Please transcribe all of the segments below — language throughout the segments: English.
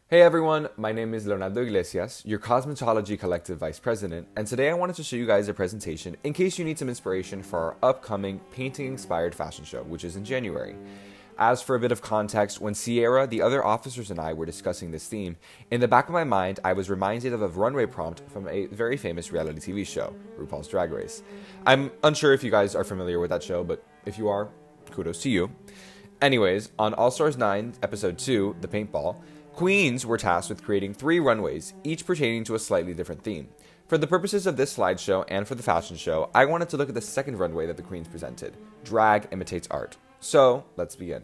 Hey everyone, my name is Leonardo Iglesias, your Cosmetology Collective Vice President, and today I wanted to show you guys a presentation in case you need some inspiration for our upcoming painting-inspired fashion show, which is in January. As for a bit of context, when Sierra, the other officers, and I were discussing this theme, in the back of my mind I was reminded of a runway prompt from a very famous reality TV show, RuPaul's Drag Race. I'm unsure if you guys are familiar with that show, but if you are, kudos to you. Anyways, on All Stars 9, Episode 2, The Paintball, Queens were tasked with creating 3 runways, each pertaining to a slightly different theme. For the purposes of this slideshow and for the fashion show, I wanted to look at the second runway that the Queens presented, Drag Imitates Art. So, let's begin.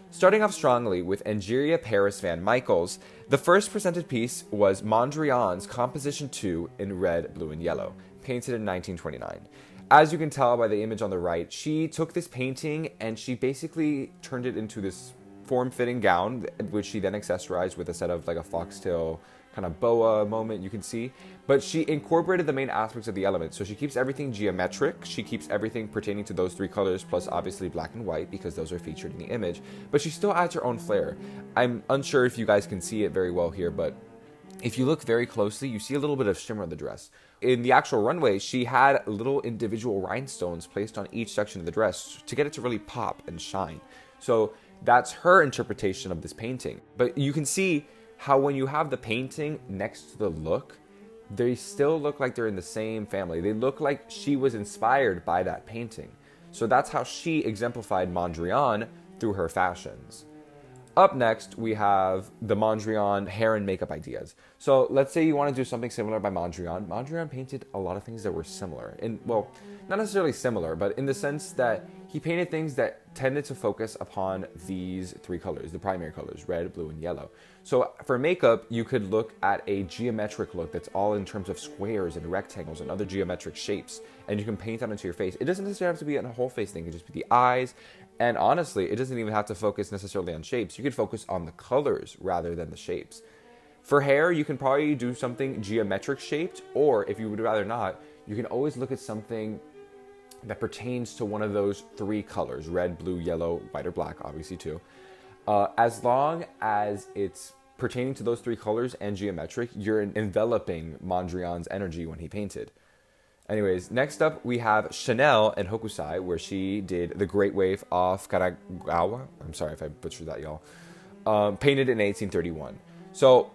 Starting off strongly with Angeria Paris Van Michaels, the first presented piece was Mondrian's Composition 2 in red, blue, and yellow, painted in 1929. As you can tell by the image on the right, she took this painting and she basically turned it into this form-fitting gown, which she then accessorized with a set of like a foxtail kind of boa moment you can see. But she incorporated the main aspects of the elements. So she keeps everything geometric. She keeps everything pertaining to those 3 colors, plus obviously black and white because those are featured in the image. But she still adds her own flair. I'm unsure if you guys can see it very well here, but if you look very closely, you see a little bit of shimmer on the dress. In the actual runway, she had little individual rhinestones placed on each section of the dress to get it to really pop and shine. So that's her interpretation of this painting. But you can see how when you have the painting next to the look, they still look like they're in the same family. They look like she was inspired by that painting. So that's how she exemplified Mondrian through her fashions. Up next, we have the Mondrian hair and makeup ideas. So let's say you want to do something similar by Mondrian. Mondrian painted a lot of things that were similar. Well, not necessarily similar, but in the sense that he painted things that tended to focus upon these 3 colors, the primary colors, red, blue, and yellow. So for makeup, you could look at a geometric look that's all in terms of squares and rectangles and other geometric shapes, and you can paint that into your face. It doesn't necessarily have to be a whole face thing. It can just be the eyes. And honestly, it doesn't even have to focus necessarily on shapes. You could focus on the colors rather than the shapes. For hair, you can probably do something geometric shaped, or if you would rather not, you can always look at something that pertains to one of those 3 colors, red, blue, yellow, white, or black, obviously too. As long as it's pertaining to those 3 colors and geometric, you're enveloping Mondrian's energy when he painted. Anyways, next up we have Chanel and Hokusai, where she did the Great Wave off Karagawa. I'm sorry if I butchered that, y'all. Painted in 1831. So,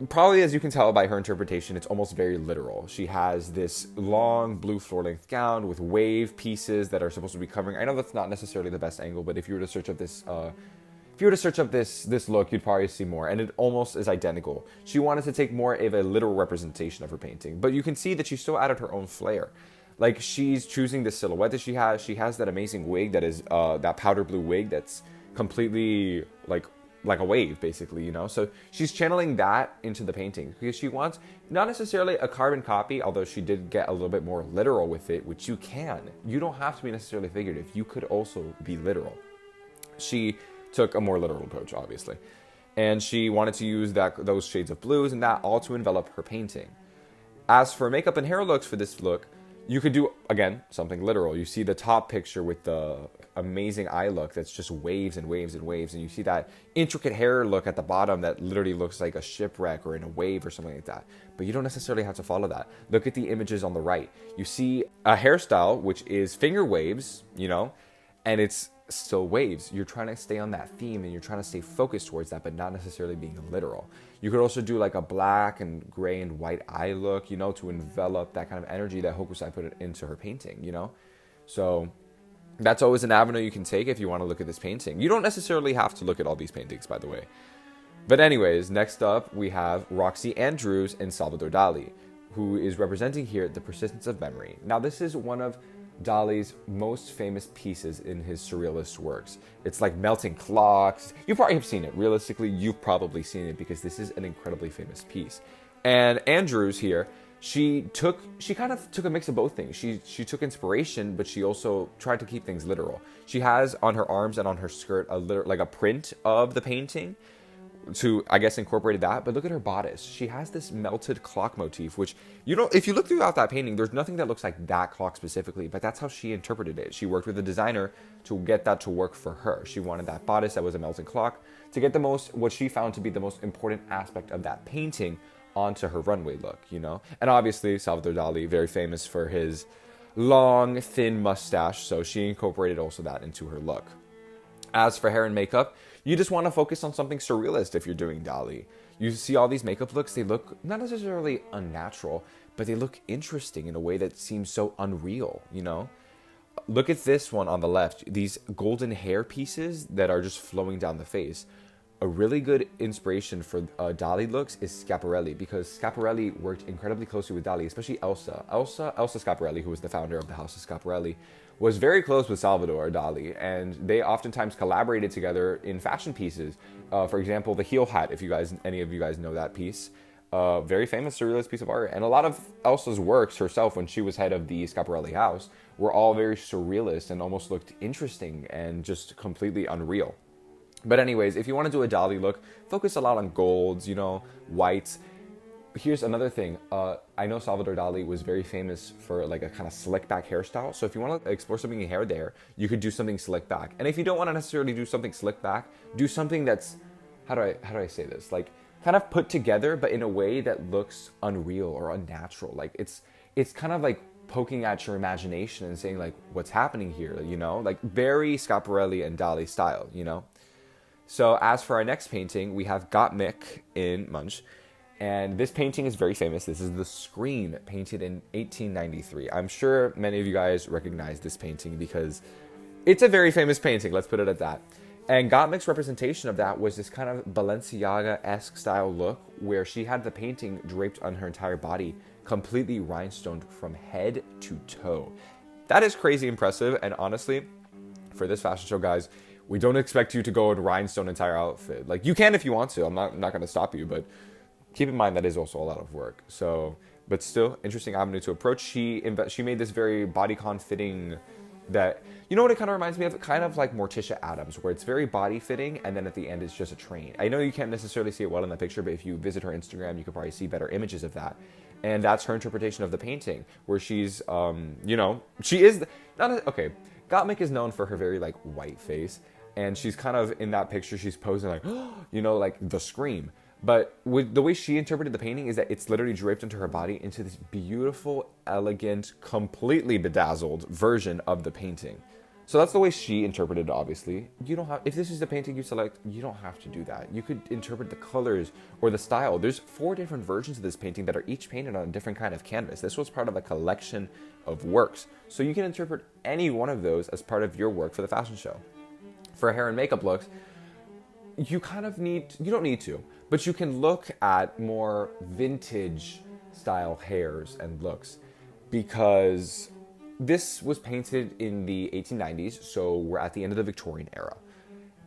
probably as you can tell by her interpretation, it's almost very literal. She has this long blue floor-length gown with wave pieces that are supposed to be covering. I know that's not necessarily the best angle, but if you were to search up this look, you'd probably see more, and it almost is identical. She wanted to take more of a literal representation of her painting, but you can see that she still added her own flair. Like, she's choosing the silhouette that she has. She has that amazing wig that is that powder blue wig that's completely like a wave, basically, you know? So she's channeling that into the painting because she wants not necessarily a carbon copy, although she did get a little bit more literal with it, which you can. You don't have to be necessarily figurative. You could also be literal. She took a more literal approach, obviously. And she wanted to use those shades of blues and that all to envelop her painting. As for makeup and hair looks for this look, you could do, again, something literal. You see the top picture with the amazing eye look that's just waves and waves and waves. And you see that intricate hair look at the bottom that literally looks like a shipwreck or in a wave or something like that. But you don't necessarily have to follow that. Look at the images on the right. You see a hairstyle, which is finger waves, you know, and it's still waves. You're trying to stay on that theme and you're trying to stay focused towards that, but not necessarily being literal. You could also do like a black and gray and white eye look, you know, to envelop that kind of energy that Hokusai put into her painting, you know? So that's always an avenue you can take if you want to look at this painting. You don't necessarily have to look at all these paintings, by the way. But anyways, next up we have Roxy Andrews and Salvador Dali, who is representing here the persistence of memory. Now, this is one of Dali's most famous pieces in his surrealist works. It's like melting clocks. You probably have seen it. Realistically, you've probably seen it because this is an incredibly famous piece. And Andrews here, she kind of took a mix of both things. She took inspiration, but she also tried to keep things literal. She has on her arms and on her skirt like a print of the painting, to, I guess, incorporated that. But look at her bodice. She has this melted clock motif, which, you know, if you look throughout that painting, there's nothing that looks like that clock specifically, but that's how she interpreted it. She worked with a designer to get that to work for her. She wanted that bodice that was a melting clock to get the most, what she found to be the most important aspect of that painting onto her runway look, you know? And obviously, Salvador Dali, very famous for his long, thin mustache, so she incorporated also that into her look. As for hair and makeup, you just want to focus on something surrealist if you're doing Dali. You see all these makeup looks, they look not necessarily unnatural, but they look interesting in a way that seems so unreal, you know? Look at this one on the left, these golden hair pieces that are just flowing down the face. A really good inspiration for Dali looks is Schiaparelli, because Schiaparelli worked incredibly closely with Dali, especially Elsa. Elsa Schiaparelli, who was the founder of the House of Schiaparelli, was very close with Salvador Dali, and they oftentimes collaborated together in fashion pieces. For example, the heel hat, if any of you guys know that piece. Very famous surrealist piece of art. And a lot of Elsa's works herself, when she was head of the Schiaparelli house, were all very surrealist and almost looked interesting and just completely unreal. But anyways, if you want to do a Dali look, focus a lot on golds, you know, whites. Here's another thing. I know Salvador Dali was very famous for like a kind of slick back hairstyle. So if you want to explore something in hair there, you could do something slick back. And if you don't want to necessarily do something slick back, do something that's, how do I say this? Like kind of put together, but in a way that looks unreal or unnatural. Like it's kind of like poking at your imagination and saying like, what's happening here? You know, like very Schiaparelli and Dali style, you know? So as for our next painting, we have Gottmik in Munch. And this painting is very famous. This is the Scream, painted in 1893. I'm sure many of you guys recognize this painting because it's a very famous painting. Let's put it at that. And Gottmik's representation of that was this kind of Balenciaga-esque style look where she had the painting draped on her entire body, completely rhinestoned from head to toe. That is crazy impressive. And honestly, for this fashion show, guys, we don't expect you to go and rhinestone entire outfit. Like, you can if you want to. I'm not going to stop you, but keep in mind that is also a lot of work. So, but still, interesting avenue to approach. She made this very bodycon fitting that, you know what it kind of reminds me of? Kind of like Morticia Adams, where it's very body fitting, and then at the end it's just a train. I know you can't necessarily see it well in the picture, but if you visit her Instagram, you could probably see better images of that. And that's her interpretation of the painting, where she's, you know, she is, okay, Gottmik is known for her very, like, white face. And she's kind of, in that picture, she's posing like, you know, like the Scream. But with the way she interpreted the painting is that it's literally draped into her body into this beautiful, elegant, completely bedazzled version of the painting. So that's the way she interpreted it, obviously. You don't have, if this is the painting you select, you don't have to do that. You could interpret the colors or the style. There's 4 different versions of this painting that are each painted on a different kind of canvas. This was part of a collection of works. So you can interpret any one of those as part of your work for the fashion show. For hair and makeup looks, you don't need to, but you can look at more vintage style hairs and looks, because this was painted in the 1890s, so we're at the end of the Victorian era.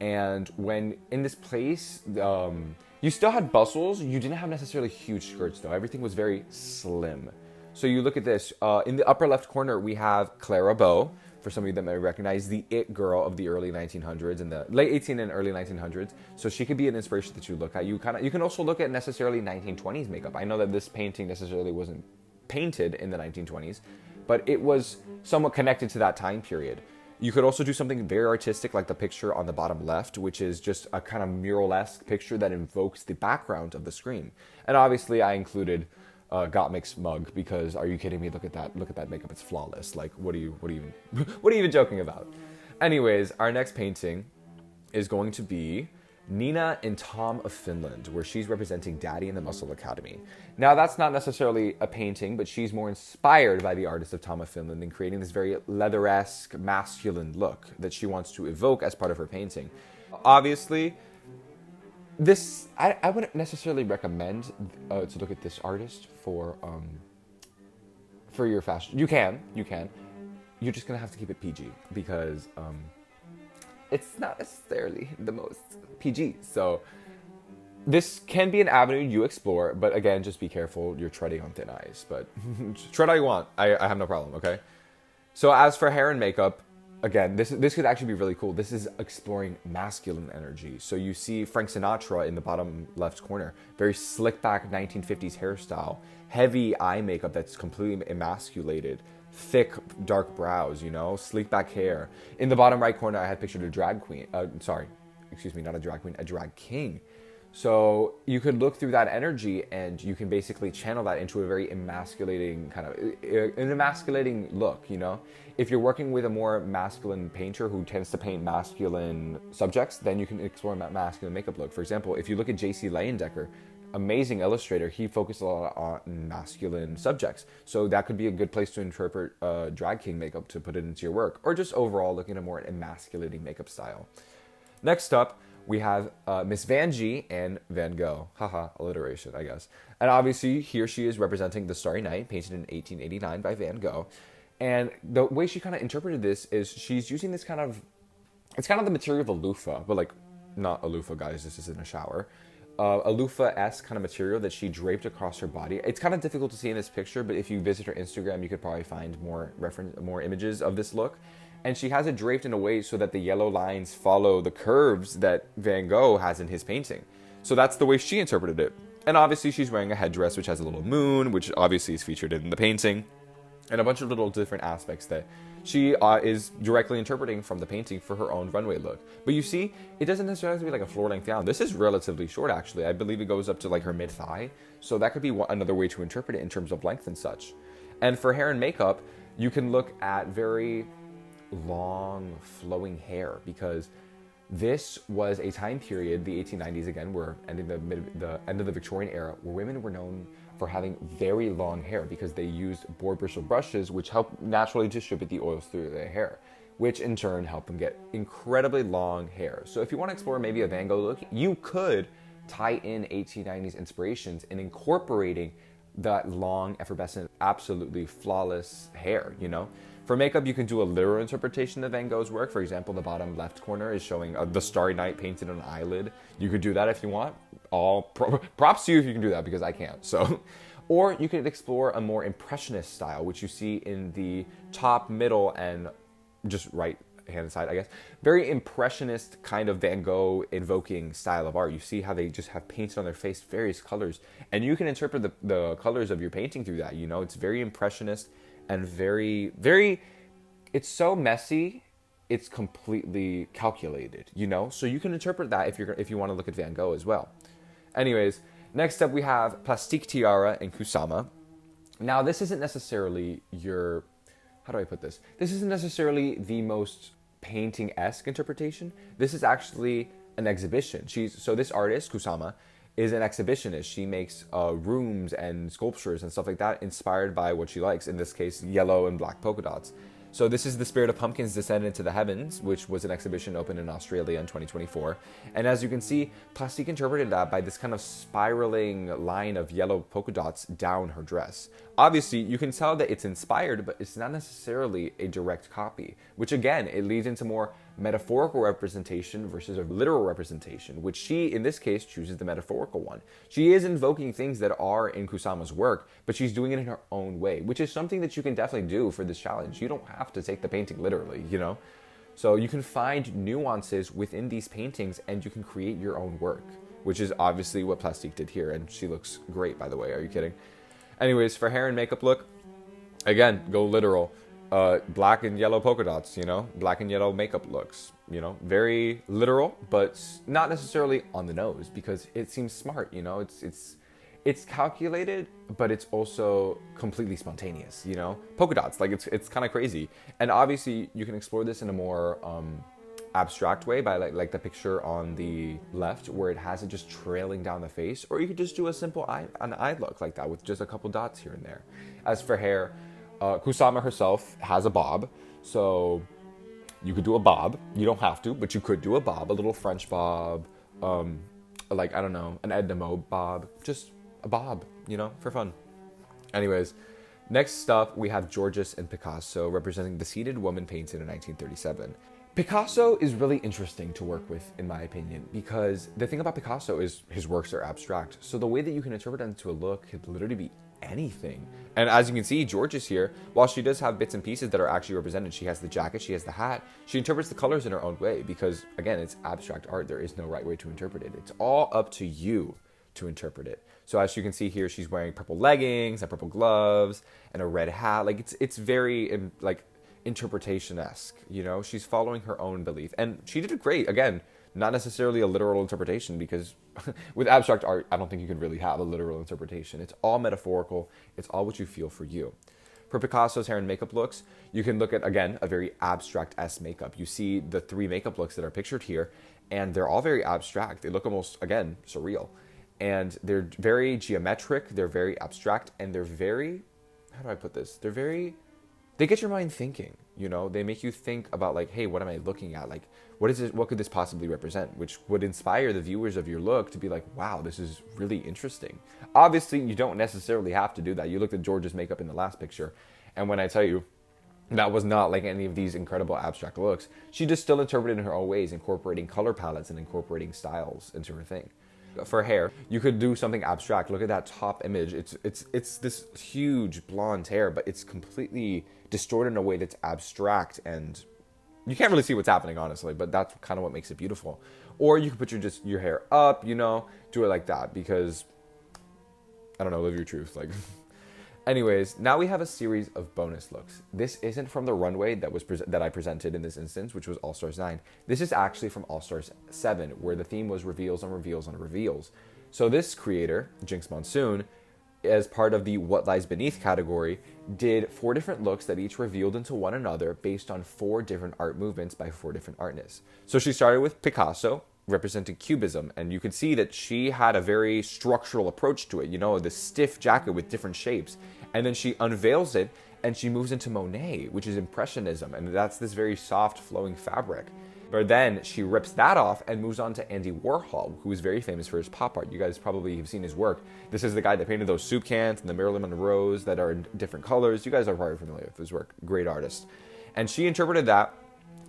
And when in this place, you still had bustles, you didn't have necessarily huge skirts though, everything was very slim. So you look at this, in the upper left corner we have Clara Bow. For some of you that may recognize, the it girl of the early 1900s and the late 18 and early 1900s. So she could be an inspiration that you look at. You can also look at necessarily 1920s makeup. I know that this painting necessarily wasn't painted in the 1920s, but it was somewhat connected to that time period. You could also do something very artistic like the picture on the bottom left, which is just a kind of mural-esque picture that invokes the background of the Scream. And obviously I included Gottmik's mug, because are you kidding me? Look at that makeup, it's flawless. Like, what are you even joking about? Anyways, our next painting is going to be Nina and Tom of Finland, where she's representing Daddy in the Muscle Academy. Now, that's not necessarily a painting, but she's more inspired by the artist of Tom of Finland in creating this very leather-esque, masculine look that she wants to evoke as part of her painting. Obviously, this, I wouldn't necessarily recommend to look at this artist for your fashion. You can. You're just going to have to keep it PG, because it's not necessarily the most PG. So this can be an avenue you explore, but again, just be careful. You're treading on thin ice, but tread all you want. I have no problem, okay? So as for hair and makeup, again, this could actually be really cool. This is exploring masculine energy. So you see Frank Sinatra in the bottom left corner, very slick back 1950s hairstyle, heavy eye makeup that's completely emasculated, thick dark brows, you know, sleek back hair. In the bottom right corner, I had pictured a drag queen. excuse me, not a drag queen, a drag king. So you could look through that energy and you can basically channel that into a very emasculating kind of an emasculating look, you know? If you're working with a more masculine painter who tends to paint masculine subjects, then you can explore that masculine makeup look. For example, if you look at J.C. Leyendecker, amazing illustrator, he focused a lot on masculine subjects. So that could be a good place to interpret drag king makeup to put it into your work, or just overall looking at a more emasculating makeup style. Next up, we have Miss Van G and Van Gogh. Haha, alliteration, I guess. And obviously, here she is representing The Starry Night, painted in 1889 by Van Gogh. And the way she kind of interpreted this is she's using this kind of, it's kind of the material of a loofah, but like, not a loofah, guys, this is in a shower. A loofah-esque kind of material that she draped across her body. It's kind of difficult to see in this picture, but if you visit her Instagram, you could probably find more images of this look. And she has it draped in a way so that the yellow lines follow the curves that Van Gogh has in his painting. So that's the way she interpreted it. And obviously she's wearing a headdress which has a little moon, which obviously is featured in the painting, and a bunch of little different aspects that she is directly interpreting from the painting for her own runway look. But you see, it doesn't necessarily have to be like a floor-length gown. This is relatively short, actually. I believe it goes up to like her mid-thigh. So that could be another way to interpret it in terms of length and such. And for hair and makeup, you can look at very long flowing hair, because this was a time period, the 1890s again, we're ending the end of the Victorian era, where women were known for having very long hair because they used boar bristle brushes, which help naturally distribute the oils through their hair, which in turn help them get incredibly long hair. So if you want to explore maybe a Van Gogh look, you could tie in 1890s inspirations in incorporating that long, effervescent, absolutely flawless hair, you know? For makeup, you can do a literal interpretation of Van Gogh's work. For example, the bottom left corner is showing the Starry Night painted on an eyelid. You could do that if you want. All props to you if you can do that, because I can't. So, or you could explore a more impressionist style, which you see in the top, middle, and just right hand side, I guess. Very impressionist kind of Van Gogh invoking style of art. You see how they just have painted on their face various colors, and you can interpret the colors of your painting through that. You know, it's very impressionist. And very, it's so messy, it's completely calculated, you know? So you can interpret that if you want to look at Van Gogh as well. Anyways, next up we have Plastique Tiara and Kusama. Now, this isn't necessarily how do I put this? This isn't necessarily the most painting-esque interpretation. This is actually an exhibition. So this artist, Kusama, is an exhibitionist. She makes rooms and sculptures and stuff like that inspired by what she likes, in this case, yellow and black polka dots. So this is The Spirit of Pumpkins Descend into the Heavens, which was an exhibition opened in Australia in 2024. And as you can see, Plastique interpreted that by this kind of spiraling line of yellow polka dots down her dress. Obviously, you can tell that it's inspired, but it's not necessarily a direct copy, which again, it leads into more metaphorical representation versus a literal representation, which she, in this case, chooses the metaphorical one. She is invoking things that are in Kusama's work, but she's doing it in her own way, which is something that you can definitely do for this challenge. You don't have to take the painting literally, you know? So you can find nuances within these paintings and you can create your own work, which is obviously what Plastique did here, and she looks great, by the way. Are you kidding? Anyways, for hair and makeup look, again, go literal. Black and yellow polka dots, you know, black and yellow makeup looks, you know, very literal, but not necessarily on the nose, because it seems smart, you know, it's calculated, but it's also completely spontaneous, you know, polka dots, like it's kind of crazy. And obviously you can explore this in a more abstract way by like the picture on the left, where it has it just trailing down the face, or you could just do a simple an eye look like that with just a couple dots here and there. As for hair, Kusama herself has a bob, so you could do a bob. You don't have to, but you could do a bob, a little French bob, like, I don't know, an Edna Mode bob, just a bob, you know, for fun. Anyways, next up we have Georges and Picasso representing The Seated Woman painted in 1937. Picasso is really interesting to work with, in my opinion, because the thing about Picasso is his works are abstract. So the way that you can interpret them into a look could literally be anything. And as you can see, Georges here, while she does have bits and pieces that are actually represented, she has the jacket, she has the hat, she interprets the colors in her own way, because again, it's abstract art. There is no right way to interpret it. It's all up to you to interpret it. So as you can see here, she's wearing purple leggings and purple gloves and a red hat. Like it's very like interpretation-esque, you know. She's following her own belief, and she did it great. Again, not necessarily a literal interpretation, because with abstract art, I don't think you can really have a literal interpretation. It's all metaphorical. It's all what you feel for you. For Picasso's hair and makeup looks, you can look at, again, a very abstract-esque makeup. You see the 3 makeup looks that are pictured here, and they're all very abstract. They look almost, again, surreal. And they're very geometric, they're very abstract, and they're very, how do I put this? They get your mind thinking, you know? They make you think about, like, hey, what am I looking at? Like, what is it? What could this possibly represent? Which would inspire the viewers of your look to be like, wow, this is really interesting. Obviously, you don't necessarily have to do that. You looked at George's makeup in the last picture, and when I tell you, that was not like any of these incredible abstract looks. She just still interpreted in her own ways, incorporating color palettes and incorporating styles into her thing. For hair, you could do something abstract. Look at that top image. It's this huge blonde hair, but it's completely distorted in a way that's abstract, and you can't really see what's happening, honestly, but that's kind of what makes it beautiful. Or you could put your hair up, you know, do it like that, because, I don't know, live your truth. Like, anyways, now we have a series of bonus looks. This isn't from the runway that I presented in this instance, which was All Stars 9. This is actually from All Stars 7, where the theme was reveals on reveals on reveals. So this creator, Jinx Monsoon, as part of the What Lies Beneath category, did 4 different looks that each revealed into one another based on 4 different art movements by 4 different artists. So she started with Picasso, representing Cubism, and you could see that she had a very structural approach to it, you know, this stiff jacket with different shapes. And then she unveils it, and she moves into Monet, which is Impressionism, and that's this very soft, flowing fabric. But then she rips that off and moves on to Andy Warhol, who is very famous for his pop art. You guys probably have seen his work. This is the guy that painted those soup cans and the Marilyn Monroes that are in different colors. You guys are probably familiar with his work. Great artist. And she interpreted that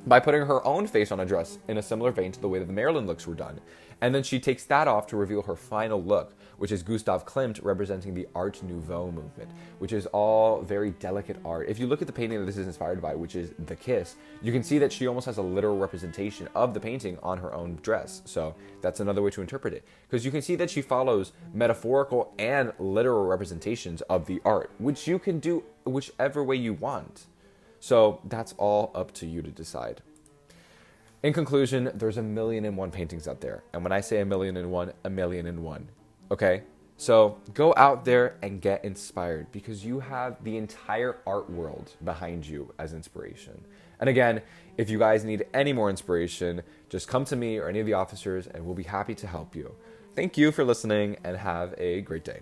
by putting her own face on a dress in a similar vein to the way that the Marilyn looks were done. And then she takes that off to reveal her final look, which is Gustav Klimt representing the Art Nouveau movement, which is all very delicate art. If you look at the painting that this is inspired by, which is The Kiss, you can see that she almost has a literal representation of the painting on her own dress. So that's another way to interpret it. Because you can see that she follows metaphorical and literal representations of the art, which you can do whichever way you want. So that's all up to you to decide. In conclusion, there's 1,000,001 paintings out there. And when I say 1,000,001, 1,000,001. Okay? So go out there and get inspired, because you have the entire art world behind you as inspiration. And again, if you guys need any more inspiration, just come to me or any of the officers and we'll be happy to help you. Thank you for listening and have a great day.